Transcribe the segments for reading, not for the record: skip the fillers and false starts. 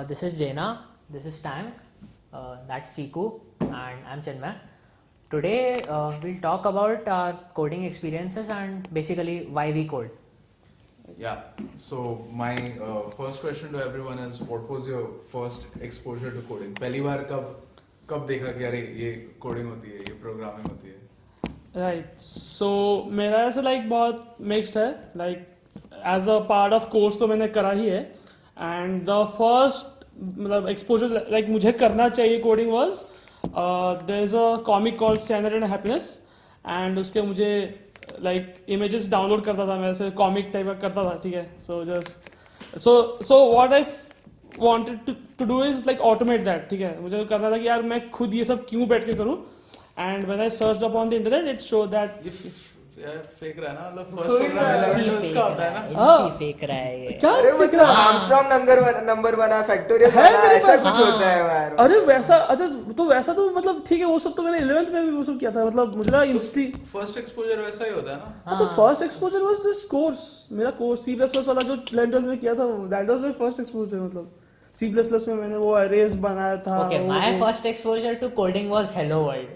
This is Jena, this is Tank, that's Siku, and I'm Chinmay. Today we'll talk about our coding experiences and basically why we code. Yeah, so my first question to everyone is what was your first exposure to coding? पहली बार कब देखा कि अरे ये coding होती है, ये programming होती है? राइट सो मेरा ऐसा लाइक बहुत मिक्स्ड है like as a part of course तो मैंने करा ही है एंड द फर्स्ट मतलब एक्सपोजर लाइक मुझे करना चाहिए coding was there is a comic called standard and happiness and उसके मुझे लाइक इमेजेस डाउनलोड करता था मैं ऐसे कॉमिक टाइप का करता था ठीक है so what I wanted to do is like automate that ठीक है मुझे करना था कि यार मैं खुद ये सब क्यों बैठ के करूँ and when I searched upon the internet it showed that यार फेक रहा है ना मतलब फर्स्ट प्रोग्राम लेवल का होता है ना हाँ फेक रहा है ये क्या अरे मतलब आर्मस्ट्रॉन्ग नंबर बना फैक्टोरियल है बना मेरे ऐसा पास, कुछ होता है यार। अरे वैसा अच्छा तो वैसा तो मतलब ठीक है वो सब तो मैंने 11th में भी वो सब किया था मतलब मुझे ना इंस्टी फर्स्ट एक्सपोजर वैसा ही होता है ना? हाँ तो first exposure was this course मेरा कोर्स C++ वाला जो 11th में किया था that was my first exposure मतलब C++ में मैंने वो अरेज बनाया था Okay, वो- my वो- first exposure to coding was Hello World.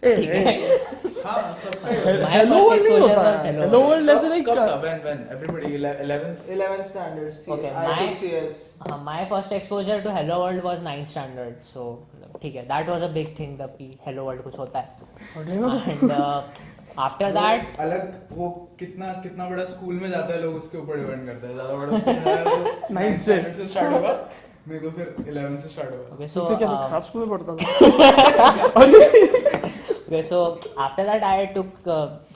ए, ठीक ए, है हाँ सब My हेलो first वर्ल्ड नहीं exposure होता was है Hello हेलो World. वर्ल्ड ऐसे नहीं कब कर था when everybody 11th 11th standard Okay, I my- took CS My first exposure to Hello World was 9th standard. So ठीक है, that was a big thing that Hello World कुछ होता है. And after that अलग वो कितना बड़ा school में जाता है लोग उसके ऊपर डिपेंड करता है ज्यादा बड़ा स्कूल है तो 9th से स्टार्ट होगा मेरे को फिर 11 से स्टार्ट होगा okay, तो so क्या मैं खराब स्कूल में पढ़ता था Okay, so after that I took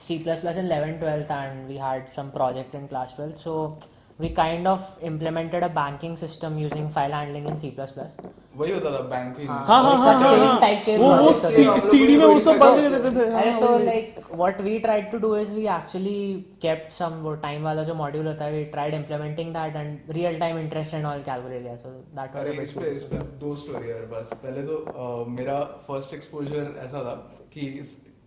C++ in 11th, 12th and we had some project in class 12th. So we kind of implemented a banking system using file handling in C++. वही होता था banking हाँ हाँ सब हाँ same हाँ type के वो projects होते थे. सीडी में वो सब बंद कर देते थे अरे हाँ, so वही। like what we tried to do is we actually kept some वो time वाला जो module होता है we tried implementing that and real time interest and all calculate किया so that was अरे a bit इस पे दो स्टोरी है बस पहले तो मेरा फर्स्ट एक्सपोजर ऐसा था कि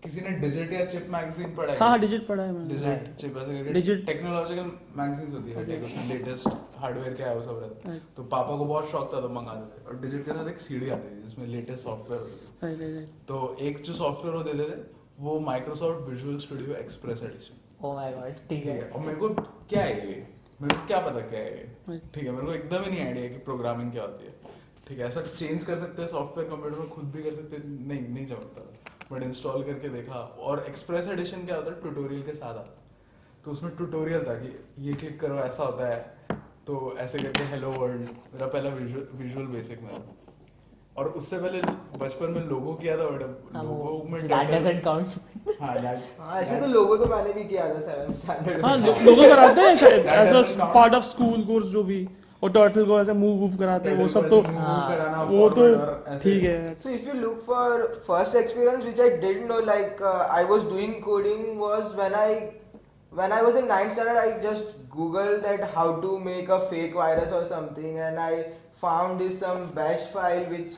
किसी ने डिजिट या चिप मैगजीन पढ़ा है हाँ डिजिट पढ़ा है मैंने डिजिट चिप ऐसे करके Digit। टेक्नोलॉजिकल मैगजीन्स होती है टेक उसमें लेटेस्ट हार्डवेयर क्या है वो सब रहता है तो पापा को बहुत शौक था तो मंगा देते और डिजिट के साथ एक सीडी आती थी जिसमें लेटेस्ट सॉफ्टवेयर होती थी राइट राइट तो एक जो सॉफ्टवेयर वो देते थे वो Microsoft Visual Studio Express edition oh my god ठीक ठीक है है और मेरे को क्या है ये मेरे को क्या पता क्या है ये ठीक है मेरे को एकदम ही नहीं आइडिया कि प्रोग्रामिंग क्या होती है ठीक है ऐसा चेंज कर सकते हैं सॉफ्टवेयर कंप्यूटर में खुद भी कर सकते हैं नहीं चमकता बट इंस्टॉल करके देखा और एक्सप्रेस एडिशन क्या होता है ट्यूटोरियल के साथ आता तो उसमें ट्यूटोरियल था कि ये क्लिक करो ऐसा होता है तो ऐसे करके हेलो वर्ल्ड मेरा पहला विजुअल बेसिक में और उससे पहले बचपन में लोगो किया था बट लोगो में that doesn't count हाँ हाँ ऐसे तो लोगों तो मैंने भी किया था 7th standard हाँ में। लोगों कराते हैं शायद That as doesn't a count. Part of school course जो भी और टर्टल को ऐसे मूव कराते हैं वो सब तो वो तो ठीक है So if you look for first experience which I didn't know like I was doing coding was when I was in 9th standard I just googled that how to make a fake virus or something and I found this some bash file which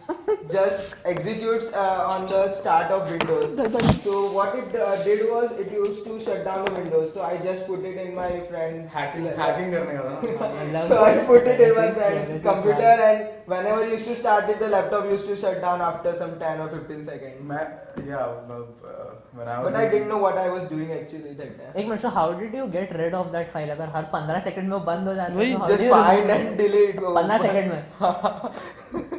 just executes on the start of Windows. So what it did was it used to shut down the Windows. So I just put it in my friend's hacking करने का था So I put it in my friend's computer and whenever you used to start it, the laptop used to shut down after some 10 or 15 seconds. मैं when I was But I didn't know what I was doing actually that time. एक minute so how did you get rid of that file अगर हर 15 second में वो बंद हो जाता वही, है तो how Just do you find and delete. 15 second में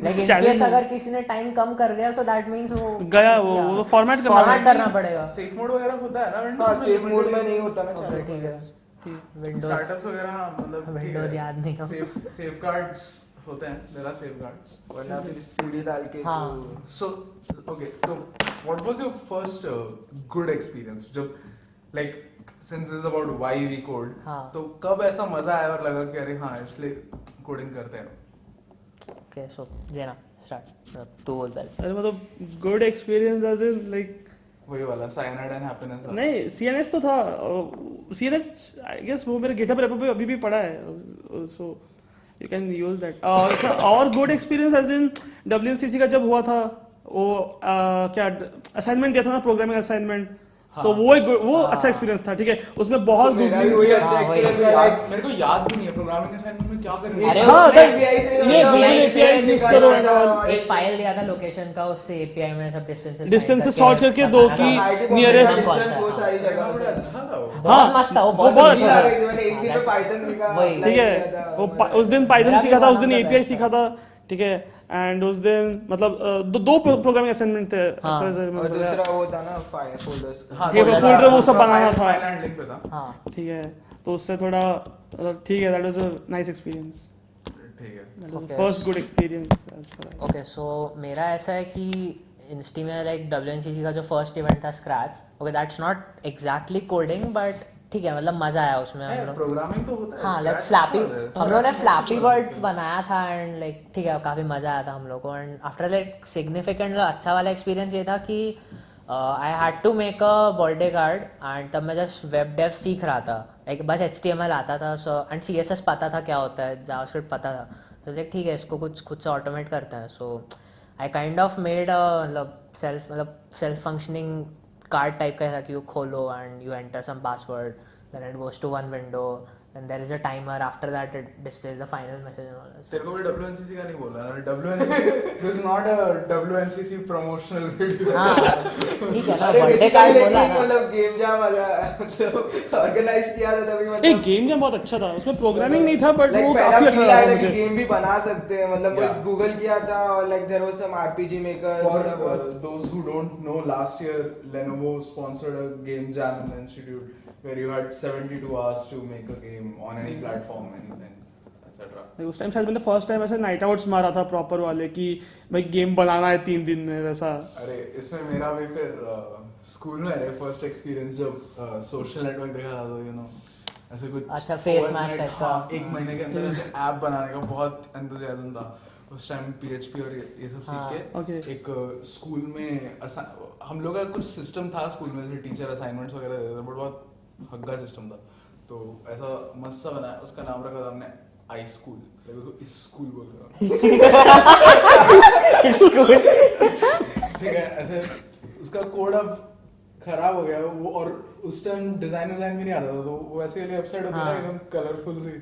लेकिन in Challenge case है। अगर किसी ने टाइम कम कर दिया so that means वो गया वो फॉर्मेट फॉर्मेट करना पड़ेगा सेफ मोड वगैरह होता है ना Windows हाँ में सेफ मोड में limited नहीं होता ना Okay, channel ठीक है विंडोज स्टार्टअप्स वगैरह हाँ मतलब Windows याद नहीं हो। सेफगार्ड्स होते हैं देयर आर सेफगार्ड्स वरना फिर सीडी डाल के हाँ। तो सो ओके तो what was your first good experience जब like since is about why we code हाँ। तो कब ऐसा मजा आया और लगा कि अरे हाँ इसलिए कोडिंग करते हैं ओके सो जेना स्टार्ट तू बोल पहले अरे मतलब good experience as in like वही वाला साइनाइड एंड हैप्पीनेस नहीं CNS तो था CNS आई गेस वो मेरे गिटहब रेपो पे अभी भी पड़ा है so you can use that और good experience as in WCC का जब हुआ था वो क्या असाइनमेंट दिया था ना प्रोग्रामिंग असाइनमेंट सो वो अच्छा एक्सपीरियंस था, ठीक है, उसमें बहुत मेरा भी googling वही किया। अच्छा हाँ, वही। experience है, like, मेरे को याद भी नहीं है प्रोग्रामिंग असाइनमेंट में क्या करना अरे है। हाँ, उसने API से ये मतलब Google API API से use करना करो था, और एक फाइल दिया था लोकेशन का, उससे एपीआई में सब Distances sort करके दो कि IT बहुत nearest- अच्छा distance वो सारी मेरे जगह को बड़ा पे। अच्छा था वो। बहुत मस्त था वो, बहुत बहुत easy अच्छा था। था। मैंने एक दिन में Python सीखा, वही। ठीक apply है, किया था, वो मजा उस दिन पाइथन मेरा भी सीखा था, one उस दिन of the एपीआई best सीखा था, ठीक है, एंड उस दिन मतलब दो प्रोग्रामिंग असाइनमेंट थे as हाँ। far as I और remember। दूसरा वो था ना फाइल फोल्डर्स हाँ, ये थोड़ा folder वो सा सब बनाना था। फाइल हैंडलिंग पे था। हाँ ठीक है, तो उससे थोड़ा मतलब ठीक है, that was a nice experience, ठीक है। That was Okay. First good experience as far okay, so मेरा ऐसा है कि इंस्टी में लाइक WNCC का जो फर्स्ट इवेंट था scratch, okay that's not exactly coding but ठीक है, मतलब मज़ा आया उसमें हम लोग। प्रोग्रामिंग तो होता है। हाँ लाइक Scratch फ्लैपी, अच्छा होता है। हम लोगों ने Scratch फ्लैपी अच्छा वर्ड्स होता है। बनाया था एंड लाइक ठीक है, काफ़ी मज़ा आया था हम लोग को। एंड आफ्टर लाइक सिग्निफिकेंट अच्छा वाला एक्सपीरियंस ये था कि I had to make a birthday card and तब मैं जस्ट वेब डेव सीख रहा था, लाइक बस HTML आता था सो एंड CSS पता था क्या होता है, जावास्क्रिप्ट पता था, तो लाइक ठीक है इसको कुछ खुद से ऑटोमेट करते हैं। So I kind of made मतलब सेल्फ फंक्शनिंग कार्ड टाइप का था कि यू खोलो and you enter some password, then it goes to one window, then there is a timer, after that it displays the final message and all that. तेरे को भी WNCC का नहीं बोला ना, WNCC this is not a WNCC promotional video। हाँ ठीक है ना, अरे बर्थडे basically कार्ड लेकिन बोला ना। मतलब गेम जैम मतलब ऑर्गेनाइज किया था तभी एक मतलब गेम जैम बहुत अच्छा था, उसमें प्रोग्रामिंग नहीं था बट like वो पहला काफी अच्छा feel आया लगा था कि मुझे। गेम भी बना सकते हैं, मतलब Yeah. बस गूगल किया था और like there was some RPG maker For थोड़ा बहुत those who don't know, last year Lenovo sponsored a game jam in the institute where you had 72 hours to make a game on any platform, anything, etc. उस time शायद मैंने first time ऐसे night outs मारा था proper वाले कि भाई game बनाना है 3 दिन में वैसा। अरे इसमें मेरा भी फिर स्कूल में रहे फर्स्ट एक्सपीरियंस जब सोशल नेटवर्क देखा था, तो यू नो ऐसे कुछ अच्छा, face match overnight, type का। हाँ, एक महीने के अंदर ऐसे ऐप बनाने का बहुत एंथुसियाज्म था उस टाइम। PHP और ये सब हाँ, सीख के okay. एक स्कूल में हम लोग का कुछ सिस्टम था स्कूल में, जैसे टीचर असाइनमेंट्स वगैरह देते थे, बट बहुत हग्गा सिस्टम था, तो ऐसा मस्त सा बनाया, उसका नाम रखा था हमने आई स्कूल, लाइक उसको इस स्कूल बोलते हैं। ठीक है, ऐसे उसका कोड अब खराब हो गया वो, और उस टाइम डिजाइन भी नहीं आता था, तो वो ऐसे वाली वेबसाइट होती है ना हाँ। एकदम कलरफुल सी,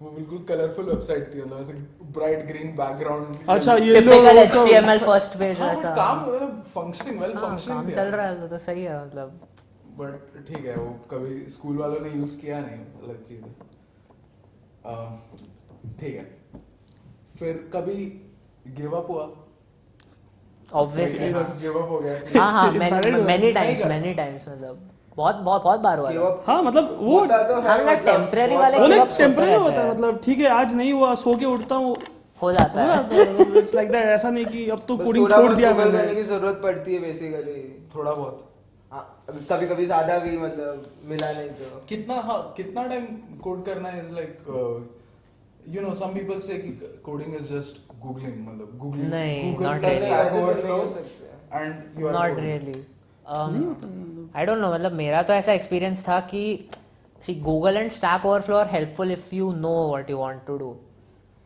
वो बिल्कुल कलरफुल वेबसाइट थी, मतलब ऐसे ब्राइट ग्रीन बैकग्राउंड। अच्छा, ये टिपिकल HTML फर्स्ट पेज हाँ, वैसा। काम हो रहा था, फंक्शनिंग वेल हाँ, काम फंक्शनिंग चल रहा है तो सही है मतलब। बट ठीक है, वो कभी स्कूल वालों ने यूज किया नहीं, अलग चीज है। ठीक है, फिर कभी गिव अप हुआ? ऑब्वियसली गिव अप हो गया? हाँ हाँ, Invalid हुआ। मैनी नहीं टाइम्स मतलब बहुत बार हुआ give था। up हाँ मतलब वो होता तो है, हाँ, मतलब मतलब temporary बहुत वाले वो give लाइक up होता टेम्पररी रहता होता है, है। मतलब ठीक है आज नहीं हुआ, सो के उठता हूँ, हो जाता है। इट्स लाइक दैट, ऐसा नहीं कि अब तो बस कोडिंग थोड़ा छोड़ बहुत दिया Google करने मैंने। की जरूरत पड़ती है बेसिकली, थोड़ा बहुत। कभी कभी ज्यादा भी मतलब मिला नहीं तो कितना टाइम कोड करना is like, you know some people say कि कोडिंग इज जस्ट गूगलिंग, मतलब गूगलिंग नहीं, Google not plus really. Stack ऐसे तो नहीं Overflow हो सकते। and you are not coding. Really, I don't know, मतलब मेरा तो ऐसा एक्सपीरियंस था कि see Google and Stack Overflow are helpful if you know what you want to do,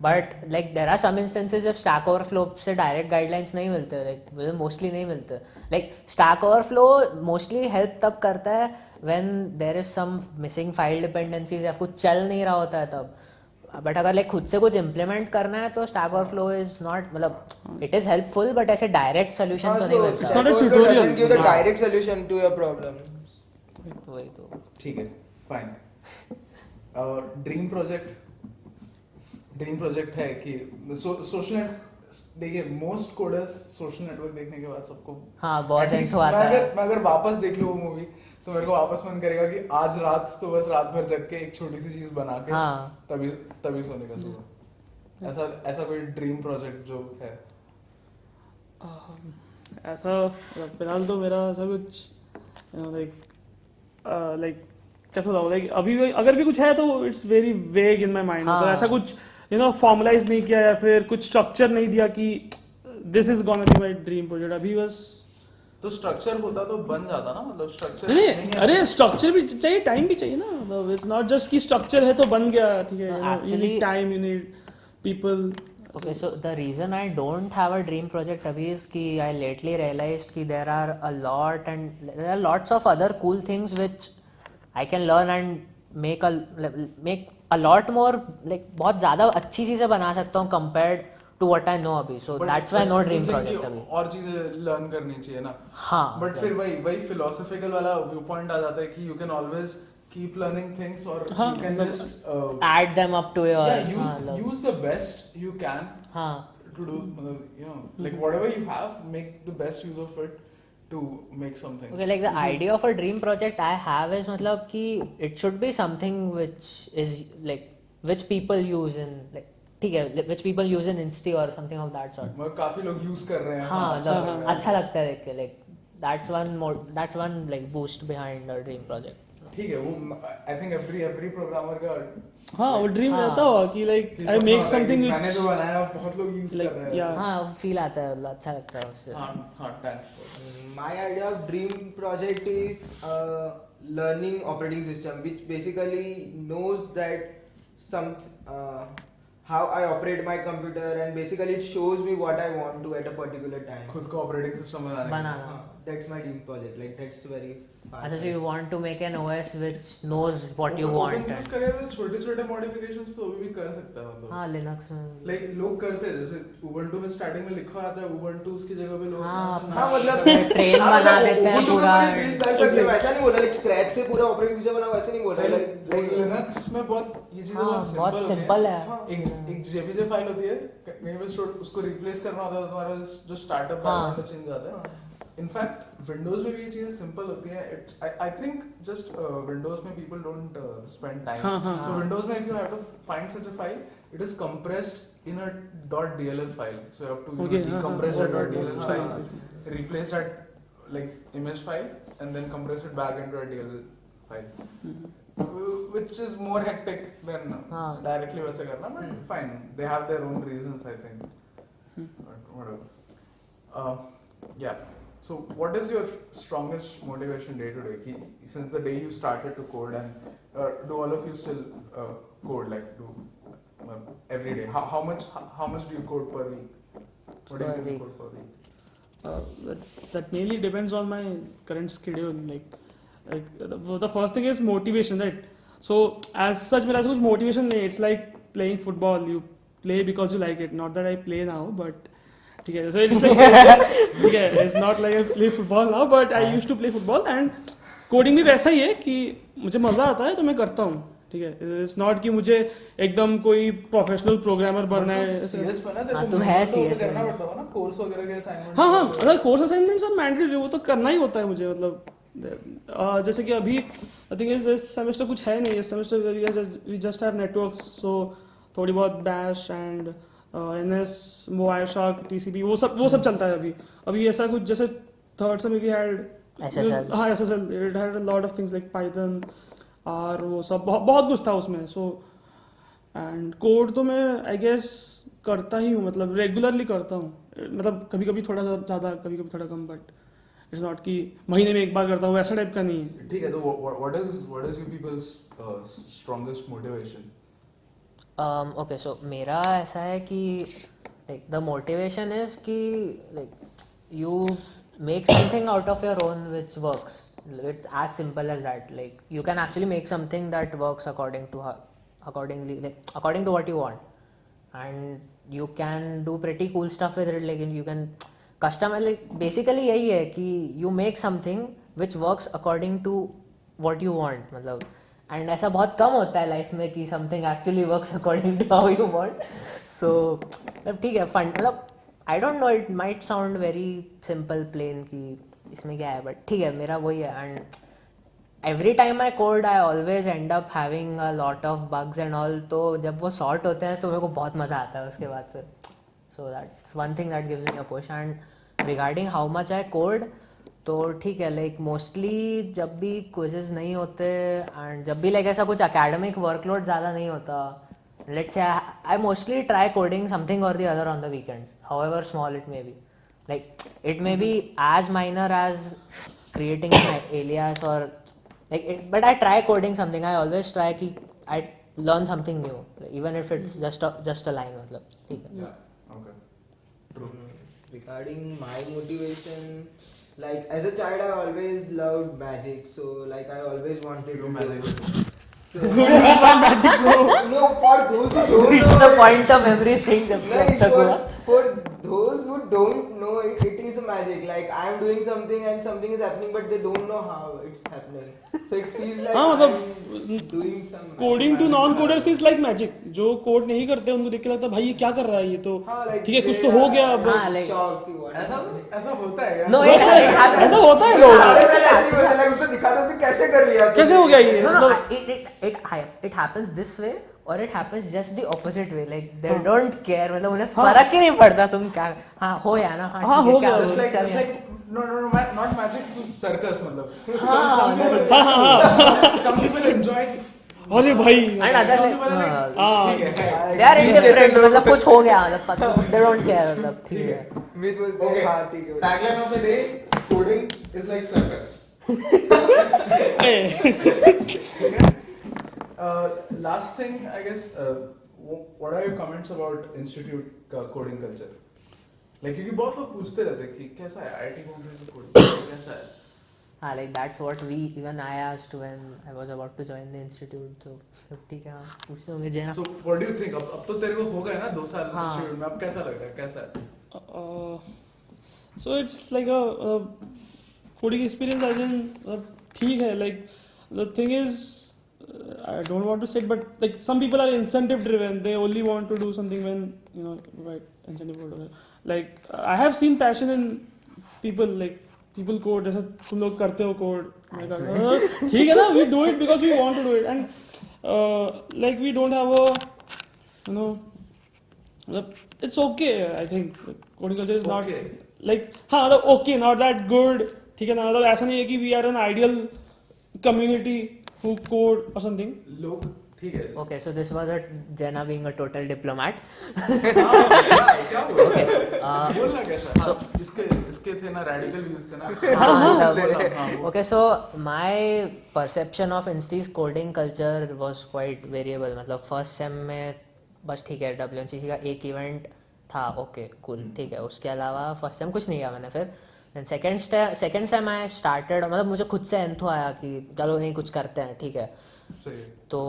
but like there are some instances जब Stack Overflow से direct guidelines नहीं मिलते, लाइक मोस्टली नहीं मिलते। Like Stack Overflow mostly help तब करता है when there is some missing file dependencies या कुछ चल नहीं रहा होता है तब। बट अगर लाइक खुद से कुछ इम्प्लीमेंट करना है तो स्टैक ओवरफ्लो इज नॉट, मतलब इट इज हेल्पफुल बट ऐसे डायरेक्ट सोल्यूशन तो नहीं मिलता। It's not a tutorial. Doesn't give the हाँ। direct solution to your problem. वही तो। ठीक है, फाइन। ड्रीम प्रोजेक्ट है कि सोशल, देखिए मोस्ट कोडर्स सोशल नेटवर्क देखने के बाद सबको हाँ, बहुत at least इंसो आता है। मैं अगर वापस देख लूँ वो मूवी, तो मेरे को वापस मन करेगा कि आज रात तो बस रात भर जग के एक छोटी सी चीज बना के हाँ। तभी सोने का सुबह। ऐसा कोई ड्रीम प्रोजेक्ट जो है? ऐसा फिलहाल तो मेरा ऐसा कुछ लाइक कैसा बताऊँ, लाइक अभी अगर भी कुछ है तो it's very vague in my mind, मतलब हाँ। ऐसा कुछ फॉर्मलाइज नहीं किया या फिर कुछ स्ट्रक्चर नहीं दिया कि this is gonna be my dream project. अभी बस तो स्ट्रक्चर होता तो बन जाता ना, मतलब स्ट्रक्चर नहीं, अरे स्ट्रक्चर भी चाहिए, टाइम भी चाहिए ना, मतलब इट्स नॉट जस्ट कि स्ट्रक्चर है तो बन गया, ठीक है, you Actually- need time, you need people, Okay, so the reason I don't have a dream project abhi is कि I lately realized कि there are lots of other cool things which I can learn and make a lot more, like बहुत ज़्यादा अच्छी चीज़ें बना सकता हूँ compared to what I know अभी. So that's why no dream project अभी. और चीजें लर्न करनी चाहिए ना. हाँ. बट फिर वही फिलोसॉफिकल वाला व्यू पॉइंट आ जाता है कि you can always keep learning things और you can just Add them up to your. use the best you can हाँ. to do, you know, like whatever you have, make the best use of it to make something. Okay, like the idea of a dream project I have is मतलब कि it should be something which is like which people use in like ठीक है which people use in Insta or something of that sort. मतलब काफी लोग use कर रहे हैं. हाँ अच्छा लग रहा है. अच्छा लगता है देख के like that's one like boost behind a dream project. ठीक है वो आई थिंक एवरी प्रोग्रामर का हाँ वो ड्रीम हाँ. रहता होगा कि लाइक आई मेक समथिंग मैंने जो बनाया बहुत लोग यूज कर रहे हैं. yeah. हाँ फील आता है मतलब अच्छा लगता है उससे. हाँ thanks. My idea of dream project is a learning operating system which basically knows that how I operate my computer and basically it shows me what I want to at a particular time. खुद को operating system banana. That's my dream project. Like that's very far. अच्छा, so you want to make an OS which knows what you want. Open source करें तो छोटे-छोटे modifications तो अभी भी कर सकता है मतलब. हाँ Linux में. लाइक लोग करते हैं जैसे उबंटू में स्टार्टिंग में लिखा आता है उबंटू उसकी जगह पे लोग हाँ मतलब ट्रेन बना देते हैं पूरा. कर सकते हैं वैसा नहीं बोल रहा लाइक स्क्रैच से पूरा ऑपरेटिंग सिस्टम बना वैसे नहीं बोल रहा लाइक लिनक्स में बहुत ये चीजें हाँ, बहुत बहुत सिंपल simple होती है. हैं. एक जेपीजे फाइल होती है कहीं पे स्टोर उसको रिप्लेस करना होता है तो तुम्हारा जो स्टार्टअप बैकग्राउंड में चेंज आता है. इनफैक्ट विंडोज में भी ये चीजें सिंपल होती हैं. It's I think just Windows में people don't spend time. So Windows में if you have to find such a file it is compressed in a .dll file, so you have to decompress that .dll file, replace that like image file and then compress it back into a DLL file, which is more hectic than directly वैसे करना. But fine, they have their own reasons I think. But whatever. Yeah. So what is your strongest motivation day to day? Ki, since the day you started to code, and do all of you still code, like do every day? How much do you code per week? What do you think you code per week? That mainly depends on my current schedule. Like the first thing is motivation, right? So as such, मेरा कुछ motivation नहीं. It's like playing football. You play because you like it. Not that I play now, but ठीक है. So it's like ठीक है. It's not like I play football now, but I used to play football. And coding भी वैसा ही है कि मुझे मजा आता है तो मैं करता हूँ. ठीक है. इट्स नॉट कि मुझे एकदम कोई प्रोफेशनल प्रोग्रामर बनना है. सीएस में ना तेरे को तो है तो करना पड़ता होगा ना कोर्स वगैरह के असाइनमेंट. हाँ अगर कोर्स असाइनमेंट्स और मैंडेटरी वो तो करना ही होता है मुझे. मतलब जैसे कि अभी आई थिंक इस सेमेस्टर कुछ है नहीं. इस semester we just have networks, so थोड़ी बहुत bash and NS mobile shark TCP वो सब चलता है अभी ऐसा कुछ. जैसे थर्ड से वी हैड SSL. हाँ SSL, it had a lot of things like Python और वो सब बहुत कुछ था उसमें. सो एंड कोड तो मैं आई गेस करता ही हूँ, मतलब रेगुलरली करता हूँ. मतलब कभी कभी थोड़ा ज़्यादा कभी कभी थोड़ा कम, बट इट्स नॉट कि महीने में एक बार करता हूँ, ऐसा टाइप का नहीं है. ठीक है. तो what is you people's strongest motivation? Okay, so मेरा ऐसा है कि like the motivation is कि like you make something out of your own which works. It's as simple as that. Like you can actually make something that works according to what you want, and you can do pretty cool stuff with it. Like you can customize. Like basically यही है कि you make something which works according to what you want. मतलब and ऐसा बहुत कम होता है life में कि something actually works according to how you want. So ठीक है फन मतलब I don't know, it might sound very simple plain कि इसमें क्या है, बट ठीक है मेरा वही है. And every time I code I always and up having a lot of bugs and all. तो जब वो सॉर्ट होते हैं तो मेरे को बहुत मज़ा आता है उसके बाद फिर. So that's one thing that gives me a push. And regarding how much I code, तो ठीक है लाइक मोस्टली जब भी क्विजेज नहीं होते एंड जब भी लाइक ऐसा कुछ एकेडमिक वर्कलोड ज़्यादा नहीं होता, let's say I mostly try coding something or the other on the weekends, however small it may be. Like it may be as minor as creating an alias or like but I try coding something. I always try कि I learn something new even if it's just a line. मतलब ठीक है. Okay. True. Regarding my motivation, like as a child, I always loved magic. So like I always wanted You to magic. So, no, for those who don't It's know, the point of everything जब no, तक it's हुआ. for those who don't know it, it is a magic. Like I am doing something and something is happening, but they don't know how it's happening. So it feels like हाँ, I'm मतलब doing some. Coding to non coders is like magic. जो code नहीं करते उनको देख के लगता है भाई ये क्या कर रहा है, ये तो हाँ, like ठीक है कुछ they तो हो are- गया हाँ, बस. like- shocked कि what ऐसा happened. ऐसा होता है यार. No, it happens. ऐसा होता है लोग. सारे पहले ऐसे ही होते हैं, like उसको दिखा दो कि कैसे कर लिया तूने? कैसे हो गया ये? No, no, मतलब it happens this way or it happens just the opposite way. Like they हाँ. don't care. मतलब उन्हें हाँ. फर्क ही नहीं पड़ता तुम क्या. हाँ हो या ना. हाँ, ठीक है, हो क्या गया. Just like चल just यार. like not magic, circus मतलब. हाँ, Some people enjoy. अरे भाई And other Some like, people are like, हाँ. ठीक है. they are बीच जैसे indifferent. लोग- मतलब कुछ हो गया मतलब they don't care मतलब ठीक है. मीत बोलते हैं Okay. हाँ ठीक है. Tagline of the day: coding is like circus. Last thing, I guess. What are your comments about institute का coding culture? Like क्योंकि बहुत लोग पूछते रहते हैं कि कैसा है IIT बॉम्बे का coding कैसा है? हाँ, like that's what even I asked when I was about to join the institute. तो ठीक है, हाँ, पूछते होंगे जेना. So what do you think? अब तो तेरे को हो गया ना 2 साल हाँ. institute में, अब कैसा लग रहा है, कैसा है? So it's like a coding experience as in ठीक है. Like the thing is I don't want to say it, but like some people are incentive driven. They only want to do something when you know right incentive or whatever. Like I have seen passion in people. Like people code जैसा तुम लोग करते हो code. ठीक है ना, we do it because we want to do it, and like we don't have a you know it's okay. I think coding culture is not Okay. like हाँ मतलब okay, not that good. ठीक है ना, मतलब ऐसा नहीं है कि we are an ideal community who code or something. लोग ठीक है. Okay, so this was a Jenna being a total diplomat. क्या बोल Okay, बोलना कैसा? हाँ, इसके थे ना radical views थे ना. हाँ, हाँ, okay, so my perception of Insti's coding culture was quite variable. मतलब first sem में बस ठीक है WNCC का एक इवेंट था, ओके कूल ठीक है. उसके अलावा फर्स्ट सेम कुछ नहीं किया मैंने. फिर then second same I started, मतलब मुझे खुद से एंथो आया कि चलो नहीं कुछ करते हैं ठीक है. सही है. तो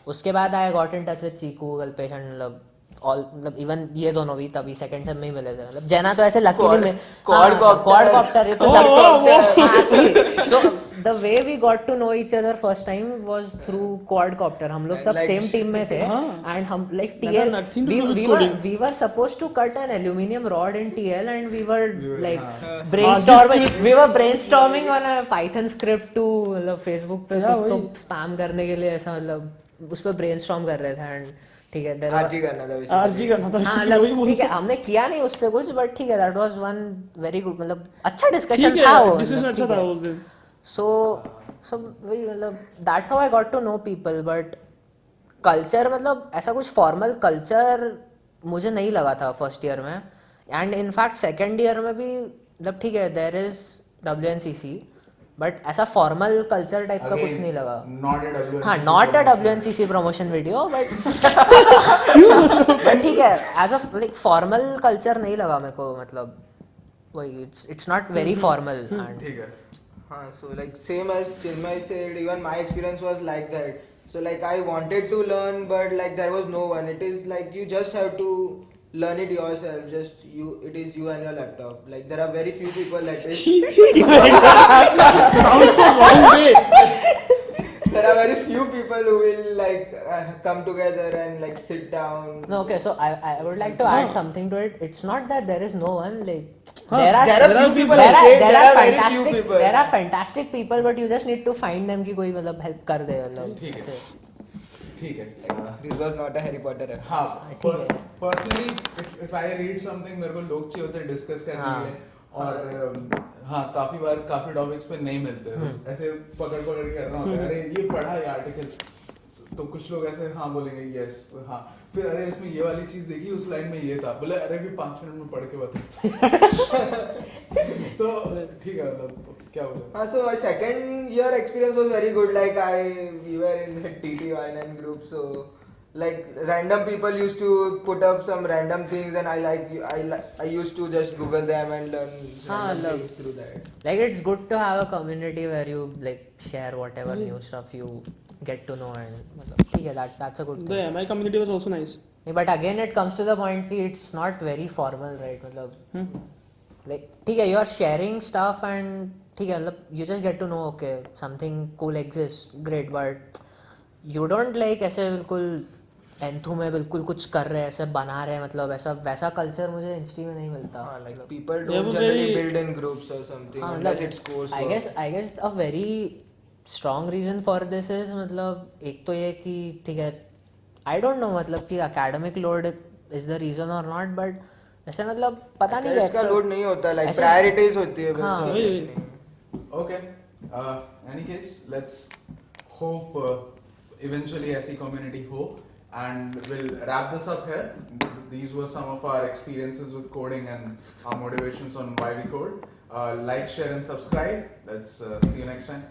उसके बाद I got in touch with Chiku, Kalpesh and मतलब ऑल, मतलब इवन ये दोनों भी तभी सेकंड सेम में ही मिले थे. मतलब जेना तो ऐसे लकी नहीं. क्वाडकॉप्टर ये तो so the way we got to know each other first time was through quadcopter. हम लोग सब Like सेम टीम में थे एंड हम like That had nothing to do with coding. we were supposed to cut an aluminum rod in TL and we were like हाँ. brainstorming on a Python script to मतलब Facebook पे Yeah, कुछ तो वही. Spam करने के लिए ऐसा मतलब उस पर ब्रेनस्टॉर्म कर रहे थे. एंड ठीक है आरजी करना था basically. RG करना था. हाँ वही मतलब बोल- ठीक है हमने किया नहीं उससे कुछ, बट ठीक है that was one very good, मतलब अच्छा डिस्कशन ठीक था है, वो. डिसीजन अच्छा था उस दिन. सो वही मतलब that's how I got to know people. But culture मतलब ऐसा कुछ फॉर्मल कल्चर मुझे नहीं लगा था फर्स्ट ईयर में. एंड इनफैक्ट सेकेंड ईयर में भी मतलब ठीक है देयर इज WNCC, बट ऐसा फॉर्मल कल्चर टाइप का कुछ नहीं लगा. Not a WNCC. हाँ, not a WNCC promotion video but ठीक है as a like formal culture नहीं लगा मेरे को. मतलब वही it's not very formal. And ठीक है. हाँ, so like same as Chinmay said, even my experience was like that. So like I wanted to learn, but like there was no one. It is like you just have to learn it yourself. Just you, it is you and your laptop. Like there are very few people that is. Sounds so wrong way. There are very few people who will like come together and like sit down. no, okay, so I would like to add something to it. It's not that there is no one, like there are few people, I said, there are very few fantastic people. there are fantastic people, but you just need to find them कि कोई मतलब help कर दे मतलब. ठीक है. ऐसे. ठीक है. This was not a Harry Potter reference. हाँ, personally if I read something मेरे को लोग चाहिए होते हैं डिस्कस करने हाँ. के लिए. और हाँ काफी बार काफी टॉपिक्स पे नहीं मिलते हैं. ऐसे पकड़ के करना होता है. अरे ये पढ़ा ये आर्टिकल, तो कुछ लोग ऐसे हाँ बोलेंगे यस हाँ, फिर अरे इसमें ये वाली चीज देखी उस लाइन में ये था, बोले अरे भी 5 मिनट में पढ़ के बता. तो ठीक है मतलब क्या बोले. So my second year experience was very good. Like we were in the TT1 group, so like random people used to put up some random things, and I used to just Google them and learn random love. things through that. Like it's good to have a community where you like share whatever new stuff you get to know and मतलब, ठीक है, that's a good The thing. MI community was also nice. But again it comes to the point कि it's not very formal, right? मतलब like ठीक है, you are sharing stuff and ठीक है, मतलब you just get to know okay something cool exists, great, but you don't like ऐसे बिल्कुल enthu में बिल्कुल कुछ कर रहे हैं, ऐसे बना रहे हैं, मतलब ऐसा वैसा कल्चर मुझे इंस्टी में नहीं मिलता. Like people They have don't a generally very- build in groups or something हाँ, unless मतलब, it's course. I guess a very strong reason for this is मतलब एक तो ये कि ठीक है, I don't know मतलब कि academic load is the reason or not, but ऐसे मतलब पता नहीं इसका है लोड नहीं होता, like ऐसे- priorities होती है हाँ, बस. वही- Okay. Any case, let's hope eventually ऐसी community हो, and we'll wrap this up here. These were some of our experiences with coding and our motivations on why we code. Like, share, and subscribe. Let's see you next time.